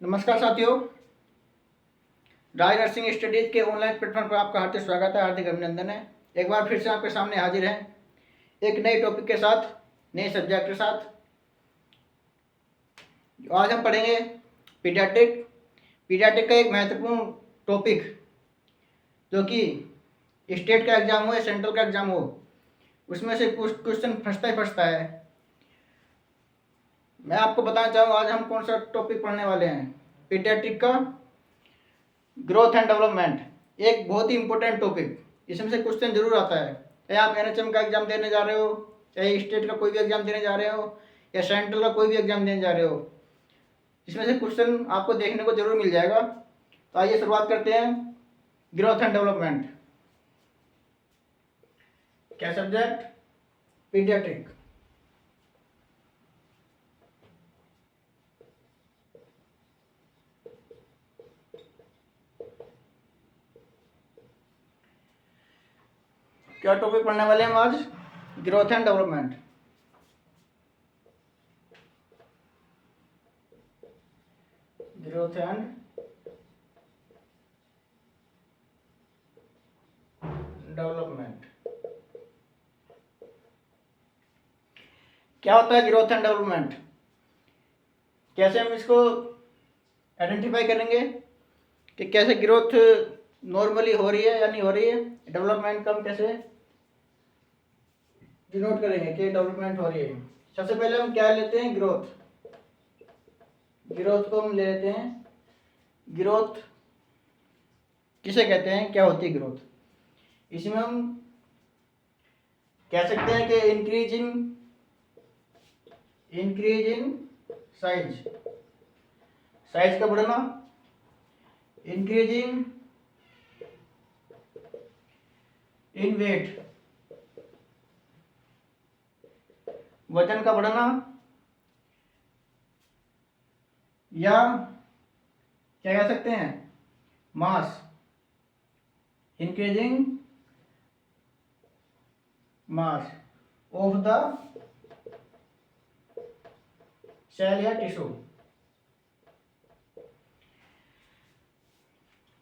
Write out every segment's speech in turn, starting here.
नमस्कार साथियों, राज nursing studies के ऑनलाइन प्लेटफॉर्म पर आपका हार्दिक स्वागत है, हार्दिक अभिनंदन है। एक बार फिर से आपके सामने हाजिर हैं एक नए टॉपिक के साथ, नए सब्जेक्ट के साथ। आज हम पढ़ेंगे पीडियाट्रिक। पीडियाट्रिक का एक महत्वपूर्ण टॉपिक, जो कि स्टेट का एग्जाम हो या सेंट्रल का एग्जाम हो, उसमें से क्वेश्चन फंसता ही फंसता है। मैं आपको बताना चाहूँगा आज हम कौन सा टॉपिक पढ़ने वाले हैं। पीडियाट्रिक का ग्रोथ एंड डेवलपमेंट एक बहुत ही इंपॉर्टेंट टॉपिक, इसमें से क्वेश्चन जरूर आता है। चाहे आप एनएचएम का एग्जाम देने जा रहे हो, चाहे स्टेट का कोई भी एग्जाम देने जा रहे हो, या सेंट्रल का कोई भी एग्जाम देने जा रहे हो, इसमें से क्वेश्चन आपको देखने को जरूर मिल जाएगा। तो आइए शुरुआत करते हैं। ग्रोथ एंड डेवलपमेंट क्या सब्जेक्ट? पीडियाट्रिक। क्या टॉपिक पढ़ने वाले हैं हम आज? Growth and development. Growth and development क्या होता है? ग्रोथ एंड डेवलपमेंट कैसे हम इसको आइडेंटिफाई करेंगे कि कैसे ग्रोथ नॉर्मली हो रही है या नहीं हो रही है, डेवलपमेंट का हम कैसे डिनोट करेंगे कि डेवलपमेंट हो रही है। सबसे पहले हम क्या लेते हैं? ग्रोथ। ग्रोथ को हम ले लेते हैं। ग्रोथ किसे कहते हैं, क्या होती है ग्रोथ? इसमें हम कह सकते हैं कि इंक्रीज इन साइज, साइज का बढ़ना, इंक्रीजिंग इन वेट, वजन का बढ़ना, या क्या कह सकते हैं, mass, increasing mass of the cell या टिश्यू।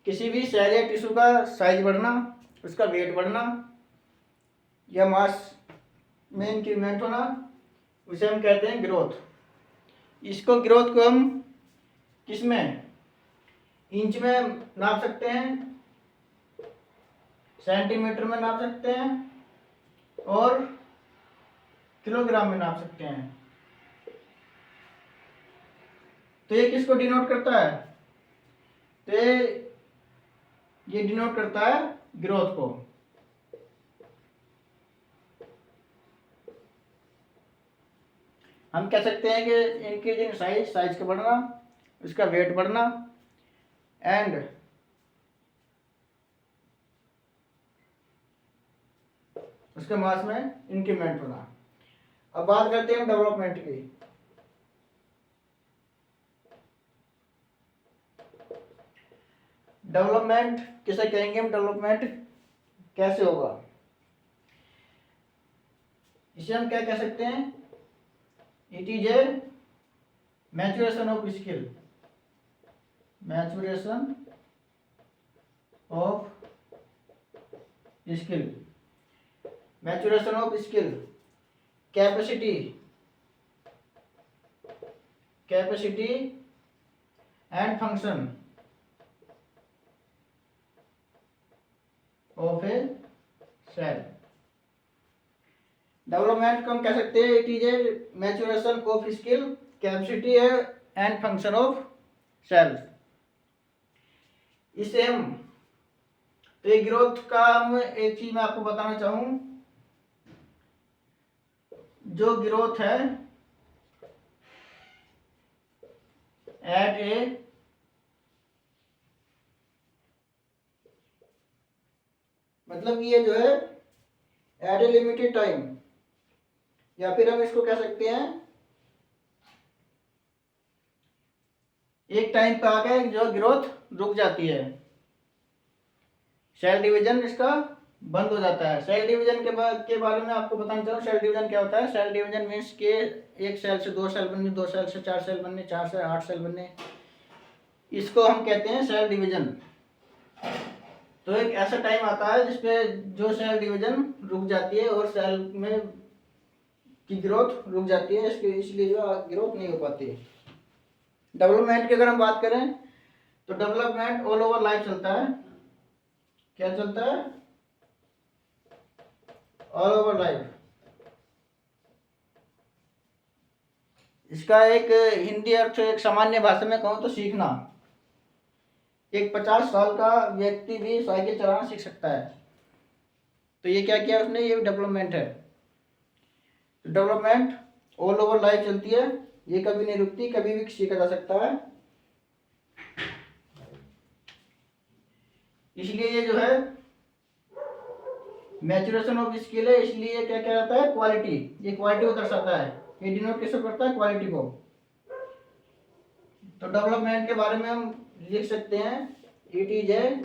किसी भी सेल या टिश्यू का साइज बढ़ना, उसका वेट बढ़ना या मास में इंक्रीमेंट होना, उसे हम कहते हैं ग्रोथ। इसको ग्रोथ को हम किस में, इंच में नाप सकते हैं, सेंटीमीटर में नाप सकते हैं और किलोग्राम में नाप सकते हैं। तो ये किसको डिनोट करता है? तो ये डिनोट करता है ग्रोथ को। हम कह सकते हैं कि इंक्रीज इन साइज, साइज का बढ़ना, उसका वेट बढ़ना, एंड उसके मास में इंक्रीमेंट होना। अब बात करते हैं डेवलपमेंट की। डेवलपमेंट किसे कहेंगे हम? डेवलपमेंट कैसे होगा, इसे हम क्या कह सकते हैं? It is a maturation of skill, maturation of skill, maturation of skill, capacity, capacity and function of a cell. Development को हम कह सकते हैं it is a maturation of skill, capacity and function of cell. इसे हम, तो ये growth का हम एक चीज मैं आपको बताना चाहूँ, जो ग्रोथ है एट ए मतलब ये जो है एट ए लिमिटेड टाइम, या फिर हम इसको कह सकते हैं एक टाइम पे आके जो ग्रोथ रुक जाती है, सेल डिवीजन इसका बंद हो जाता है। सेल डिवीजन के बारे में आपको बताना चाहूँ, सेल डिवीजन क्या होता है? सेल डिवीजन मीन्स के एक सेल से दो सेल बनने, दो सेल से चार सेल बनने, चार से आठ सेल बनने, इसको हम कहते हैं सेल डिवीजन। तो एक ऐसा टाइम आता है जिसपे जो सेल डिवीजन रुक जाती है और सेल में की ग्रोथ रुक जाती है, इसलिए जो ग्रोथ नहीं हो पाती। डेवलपमेंट की अगर हम बात करें तो डेवलपमेंट ऑल ओवर लाइफ चलता है। क्या चलता है? All over life. इसका एक हिंदी अर्थ एक सामान्य भाषा में कहूँ तो सीखना। एक 50 साल का व्यक्ति भी साइकिल चलाना सीख सकता है। तो ये क्या किया उसने? ये डेवलपमेंट है। डेवलपमेंट ऑल ओवर लाइफ चलती है, ये कभी नहीं रुकती, कभी भी सीखा जा सकता है। इसलिए ये जो है मैच्योरेशन ऑफ स्किल है, इसलिए क्या क्या जाता है? क्वालिटी। ये क्वालिटी को दर्शाता है। ये डिनोट किसको करता है? क्वालिटी को। तो डेवलपमेंट के बारे में हम लिख सकते हैं it is A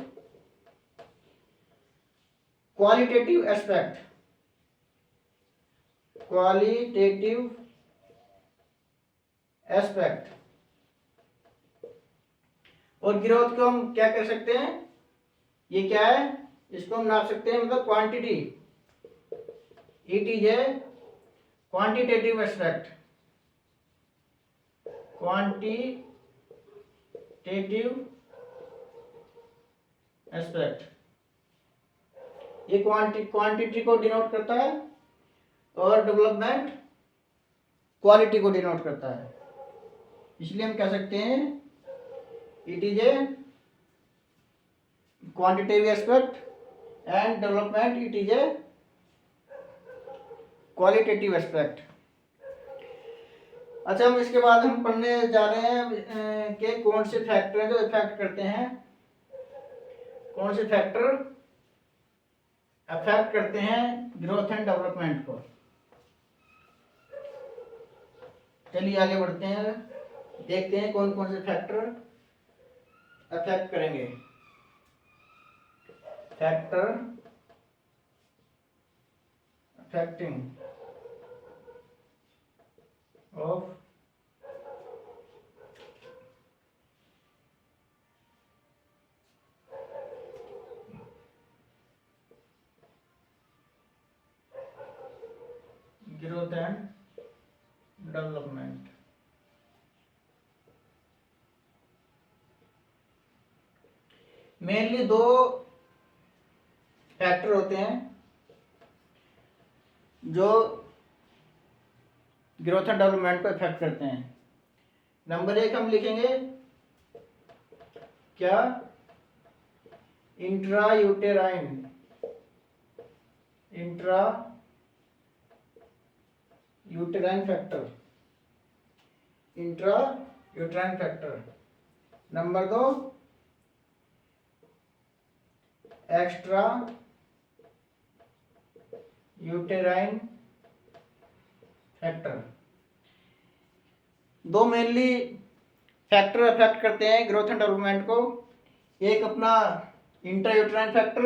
qualitative aspect. Qualitative aspect. और ग्रोथ को हम क्या कर सकते हैं? ये क्या है? इसको हम नाप सकते हैं, मतलब quantity. It is A quantitative aspect. Quantitative aspect. ये क्वांटिटी को डिनोट करता है और डेवलपमेंट क्वालिटी को डिनोट करता है। इसलिए हम कह सकते हैं it is A quantitative aspect and development it is A qualitative aspect. अच्छा, हम इसके बाद हम पढ़ने जा रहे हैं कि कौन से फैक्टर जो इफेक्ट करते हैं, कौन से फैक्टर अफेक्ट करते हैं ग्रोथ एंड डेवलपमेंट को। चलिए आगे बढ़ते हैं, देखते हैं कौन कौन से फैक्टर अफेक्ट करेंगे। Factor affecting of growth and development. Mainly दो फैक्टर होते हैं जो ग्रोथ एंड डेवलपमेंट को इफेक्ट करते हैं। नंबर 1 हम लिखेंगे क्या? Intra uterine factor. Intra uterine factor. Number 2 extra uterine factor. दो मेनली फैक्टर अफेक्ट करते हैं ग्रोथ एंड डेवलपमेंट को। एक अपना इंट्रा यूटेराइन फैक्टर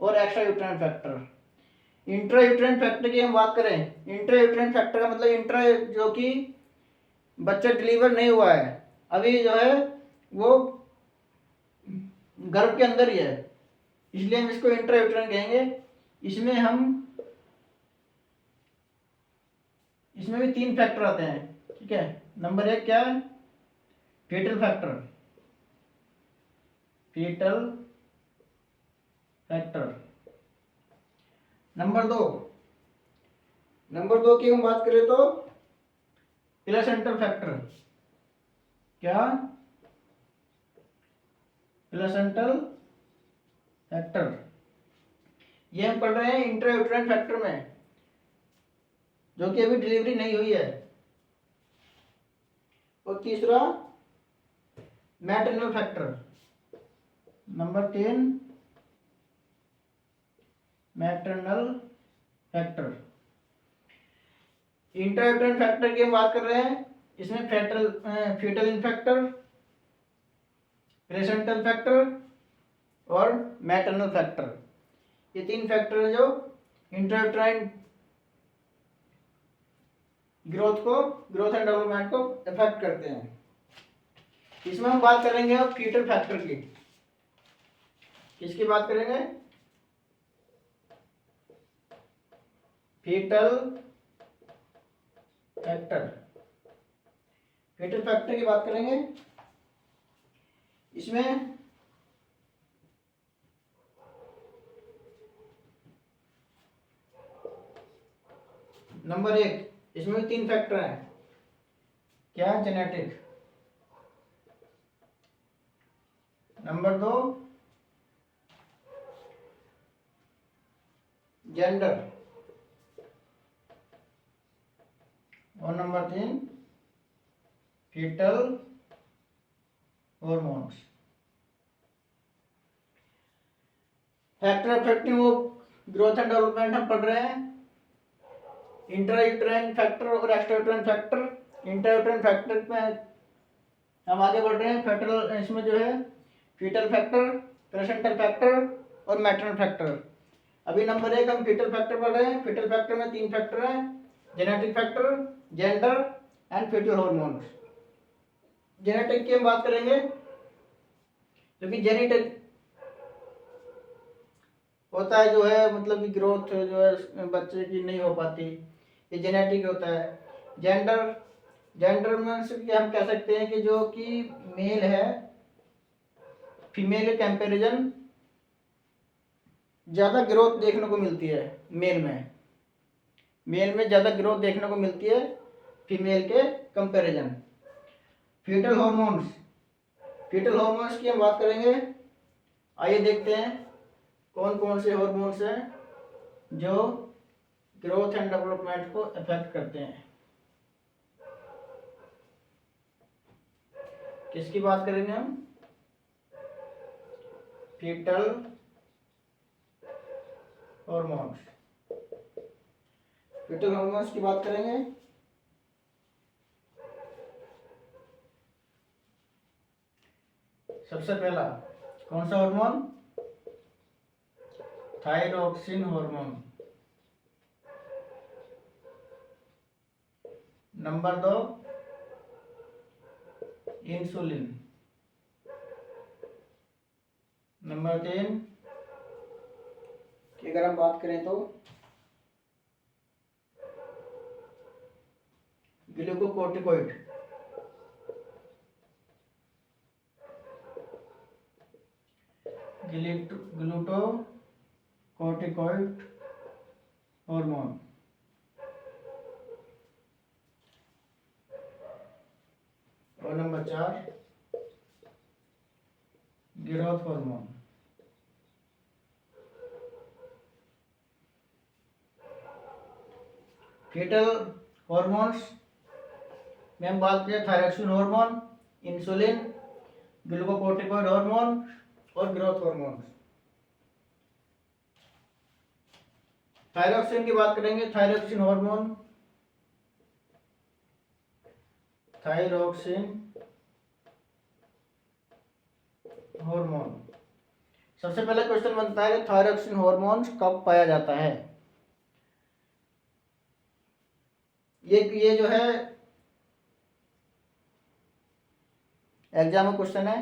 और extra uterine factor. Intra uterine factor की हम बात करें, इंट्रा यूटेराइन फैक्टर का मतलब इंट्रा जो कि बच्चा डिलीवर नहीं हुआ है, अभी जो है वो गर्भ के अंदर ही है, इसलिए हम इसको इंट्रा यूटेराइन कहेंगे। इसमें भी 3 फैक्टर आते हैं, ठीक है। नंबर 1 क्या है? Fetal factor. नंबर 2 की हम बात करें तो प्लेसेंटल फैक्टर। क्या? Placental factor. ये हम पढ़ रहे हैं इंट्रा यूटेराइन फैक्टर में, जो कि अभी डिलीवरी नहीं हुई है। और तीसरा maternal factor. Number 3 maternal factor. Intra uterine factor की हम बात कर रहे हैं, इसमें फीटल फैक्टर, प्लेसेंटल फैक्टर और मैटरनल फैक्टर, ये 3 फैक्टर है जो intra uterine growth and development को इफेक्ट करते हैं। इसमें हम बात करेंगे अब फीटल फैक्टर की। किसकी बात करेंगे? Fetal factor. फीटल फैक्टर की बात करेंगे। इसमें नंबर 1, इसमें भी 3 फैक्टर हैं। क्या? जेनेटिक। Number 2, gender. और number 3, foetal hormones. Factor affecting growth and development हम पढ़ रहे हैं। इंट्रायूटेराइन फैक्टर और एक्स्ट्रायूटेराइन फैक्टर। इंट्रायूटेराइन फैक्टर में हम आगे बढ़ रहे हैं। फैक्टर इसमें जो है फीटल फैक्टर, प्लेसेंटल फैक्टर और मैटरनल फैक्टर। अभी नंबर 1 हम फीटल फैक्टर पढ़ रहे हैं। फीटल फैक्टर में 3 फैक्टर हैं, genetic factor, gender and fetal hormones. Genetic की हम बात करेंगे, क्योंकि जेनेटिक होता है जो है मतलब कि ग्रोथ जो है बच्चे की नहीं हो पाती, ये जेनेटिक होता है। जेंडर, जेंडर में से हम कह सकते हैं कि जो कि मेल है, फीमेल के कंपैरिजन ज़्यादा ग्रोथ देखने को मिलती है मेल में। मेल में ज़्यादा ग्रोथ देखने को मिलती है फीमेल के comparison. Fetal hormones, fetal hormones की हम बात करेंगे। आइए देखते हैं कौन कौन से हॉर्मोन्स हैं जो ग्रोथ एंड डेवलपमेंट को अफेक्ट करते हैं। किसकी बात करेंगे हम? Fetal hormones. फीटल हॉर्मोन्स की बात करेंगे। सबसे पहला कौन सा hormone? Thyroxine hormone. Number 2, insulin. Number 3 की अगर हम बात करें तो ग्लूकोकोर्टिकोइड। Glucocorticoid hormone. और number 4 growth hormone. Foetal hormones में हम बात करें thyroxine hormone, insulin, glucocorticoid hormone और ग्रोथ हार्मोन। थायरोक्सिन की बात करेंगे। Thyroxine hormone, thyroxine hormone. सबसे पहले क्वेश्चन बनता है कि थायरोक्सिन हार्मोन कब पाया जाता है। ये जो है एग्जाम में क्वेश्चन है।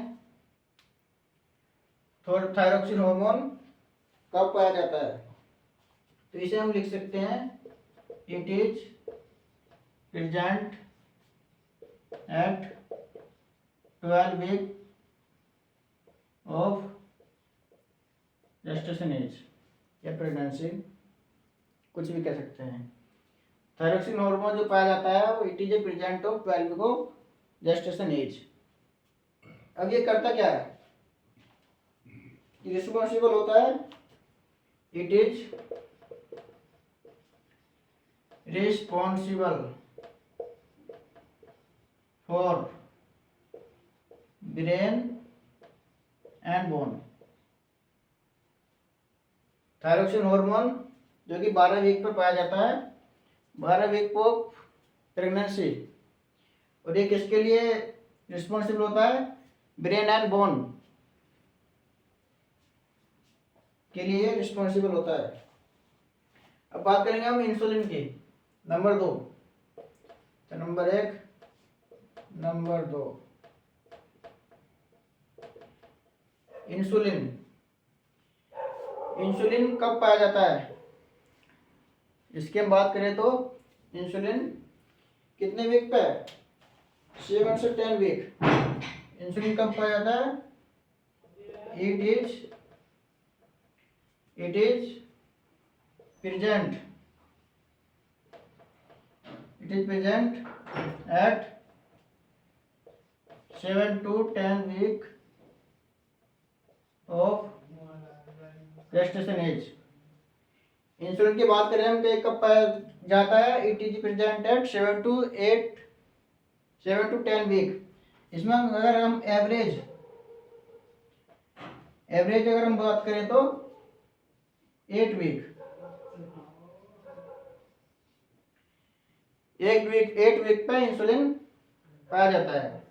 थायरोक्सिन हार्मोन कब पाया जाता है? तो इसे हम लिख सकते हैं, it is present at 12 week of gestation age या प्रेगनेंसी, कुछ भी कह सकते हैं। थायरोक्सिन हार्मोन जो पाया जाता है वो it is a present of 12 week of gestation age. अब ये करता क्या है? रिस्पॉन्सिबल होता है, it is responsible for brain and bone. Thyroxine hormone जो कि 12 वीक पर पाया जाता है, 12 वीक ऑफ प्रेगनेंसी। और ये किसके लिए रिस्पॉन्सिबल होता है? ब्रेन एंड बोन के लिए रिस्पॉन्सिबल होता है। अब बात करेंगे हम इंसुलिन की। नंबर 2, तो नंबर 1, नंबर 2 इंसुलिन। इंसुलिन कब पाया जाता है? इसकी हम बात करें तो इंसुलिन कितने वीक पे? 7 से 10 वीक। इंसुलिन कब पाया जाता है? It is present at 7 to 10 week of gestation age। Insulin की बात करें हम तो कब पाया जाता है? It is present at 7 to 10 week. इसमें अगर हम एवरेज अगर हम बात करें तो 8 वीक। 8 वीक पे इंसुलिन पाया जाता है।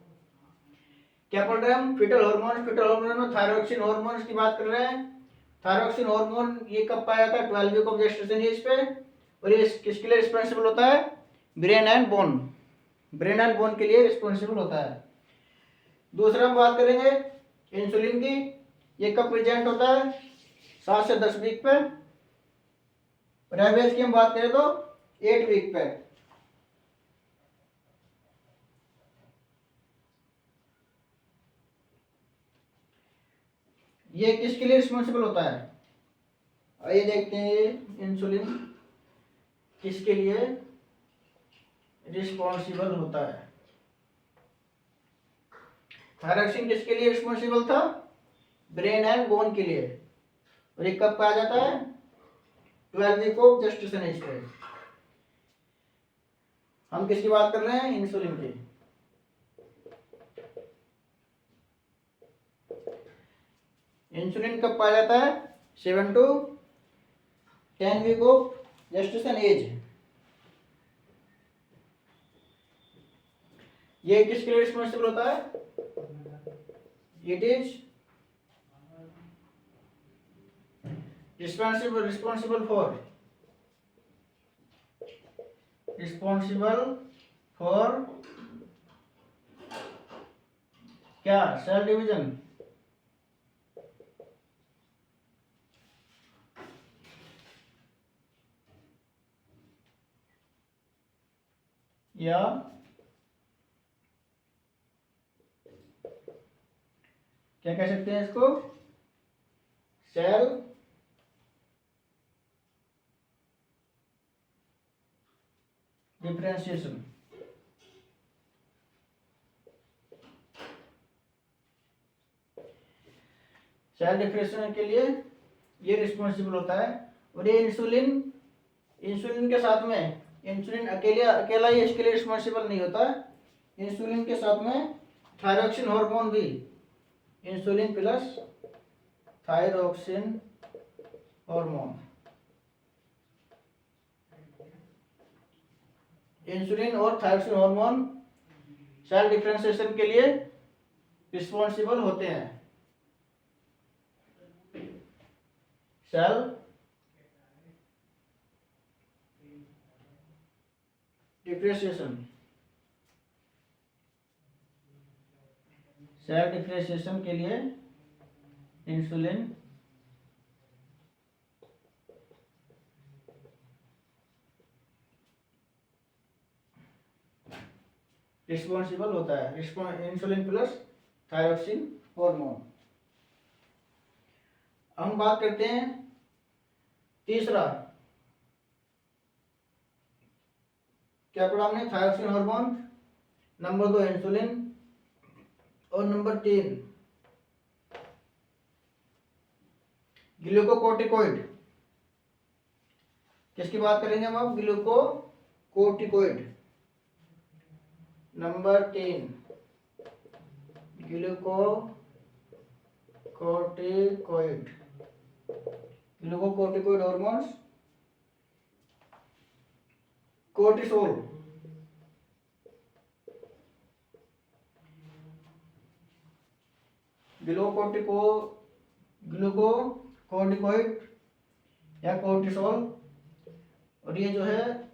क्या पढ़ रहे हैं हम? फीटल हार्मोन में थायरोक्सिन हार्मोन की बात कर रहे हैं। थायरोक्सिन हार्मोन ये कब पाया जाता है? 12 वीक ऑफ जेस्टेशन एज पे। और ये किसके लिए रिस्पॉन्सिबल होता है? ब्रेन एंड बोन के लिए रिस्पॉन्सिबल होता है। दूसरा हम बात करेंगे इंसुलिन की, ये कब प्रेजेंट होता है? 7 से 10 वीक पे। और एवरेज की हम बात करें तो 8 वीक पे। ये किसके लिए रिस्पॉन्सिबल होता है? आइए देखते हैं इंसुलिन किसके लिए रिस्पॉन्सिबल होता है। थायरोक्सिन किसके लिए रिस्पॉन्सिबल था? ब्रेन एंड बोन के लिए। और ये कब पाया जाता है? 12 वीक ऑफ जेस्टेशन एज पे। हम किसकी बात कर रहे हैं? इंसुलिन की। इंसुलिन कब पाया जाता है? 7 to 10 week of gestation age. ये किसके लिए रिस्पॉन्सिबल होता है? इट इज रिस्पॉन्सिबल फॉर क्या? Cell division. या क्या कह सकते हैं इसको? Cell differentiation. सेल डिफरेंशिएशन के लिए ये रिस्पॉन्सिबल होता है। और ये इंसुलिन के साथ में, इंसुलिन अकेला ही इसके लिए रिस्पॉन्सिबल नहीं होता। इंसुलिन के साथ में थायरोक्सिन हार्मोन भी, insulin plus thyroxine hormone. Insulin और थायरोक्सिन हार्मोन सेल डिफरेंशिएशन के लिए रिस्पॉन्सिबल होते हैं। सेल डिफरेंशिएशन के लिए इंसुलिन रिस्पॉन्सिबल होता है। Insulin plus thyroxine hormone. हम बात करते हैं तीसरा, क्या पढ़ा हमने? थायरोक्सिन हार्मोन, नंबर 2 इंसुलिन, और नंबर 3 ग्लूकोकोर्टिकोइड। किसकी बात करेंगे हम अब? Glucocorticoid. Number 3 glucocorticoid hormones. Cortisol, glucocorticoid या कोर्टिसोल। और ये जो है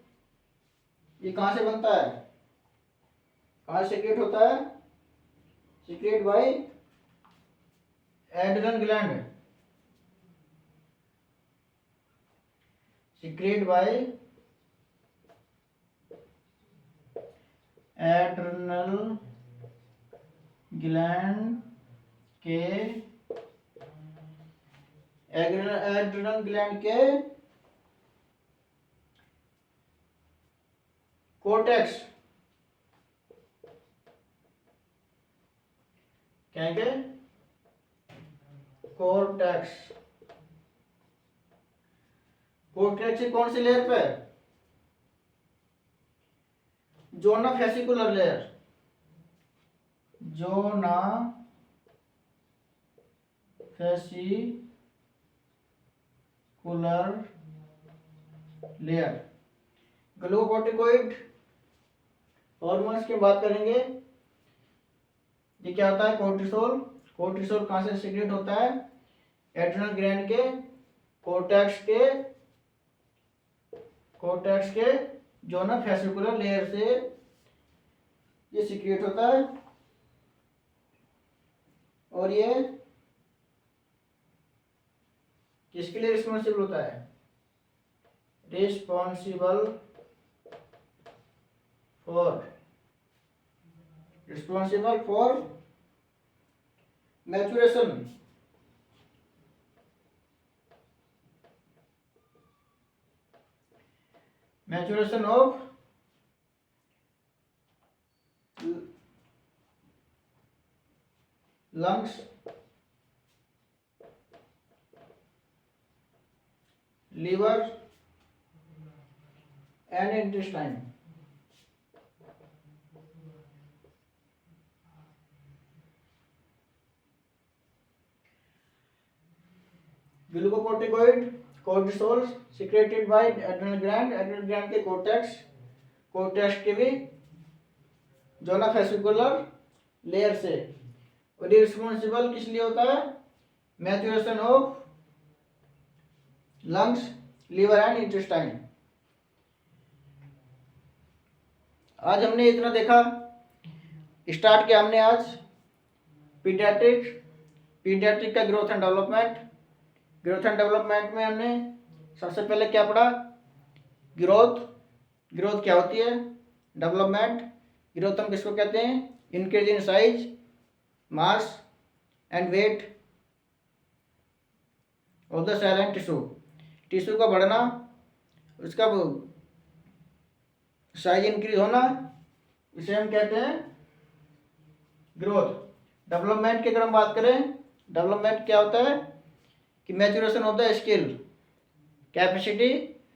ये कहाँ से बनता है? कहाँ से सीक्रेट होता है? Secrete by adrenal gland secrete by adrenal gland के एड्रेनल ग्लैंड के कोर्टेक्स क्या है के कोर्टेक्स कोर्टेक्स की कौन सी लेयर पे जोना फेसिकुलर लेयर जोना फेसिकुलर लेयर ग्लूकोकॉर्टिकोइड हार्मोन्स की बात करेंगे। ये क्या होता है कोर्टिसोल कोर्टिसोल कहां से सीक्रेट होता है एड्रेनल ग्लैंड के कोर्टेक्स के जोना फेसिकुलर लेयर से ये सीक्रेट होता है और ये किसके लिए रिस्पॉन्सिबल होता है responsible for maturation of lungs liver and intestine glucocorticoid cortisol secreted by adrenal gland के कोर्टेक्स के भी जोना फेसिकुलर लेयर से और रिस्पॉन्सिबल किस लिए होता है maturation of lungs liver and intestine. आज हमने इतना देखा स्टार्ट किया हमने आज पीडियाट्रिक का ग्रोथ एंड डेवलपमेंट में हमने सबसे पहले क्या पढ़ा ग्रोथ क्या होती है डेवलपमेंट ग्रोथ हम किसको कहते हैं increase in size mass and weight of the cell and tissue का बढ़ना उसका साइज इंक्रीज होना इसे हम कहते हैं ग्रोथ। डेवलपमेंट की अगर हम बात करें डेवलपमेंट क्या होता है कि maturation of the skill capacity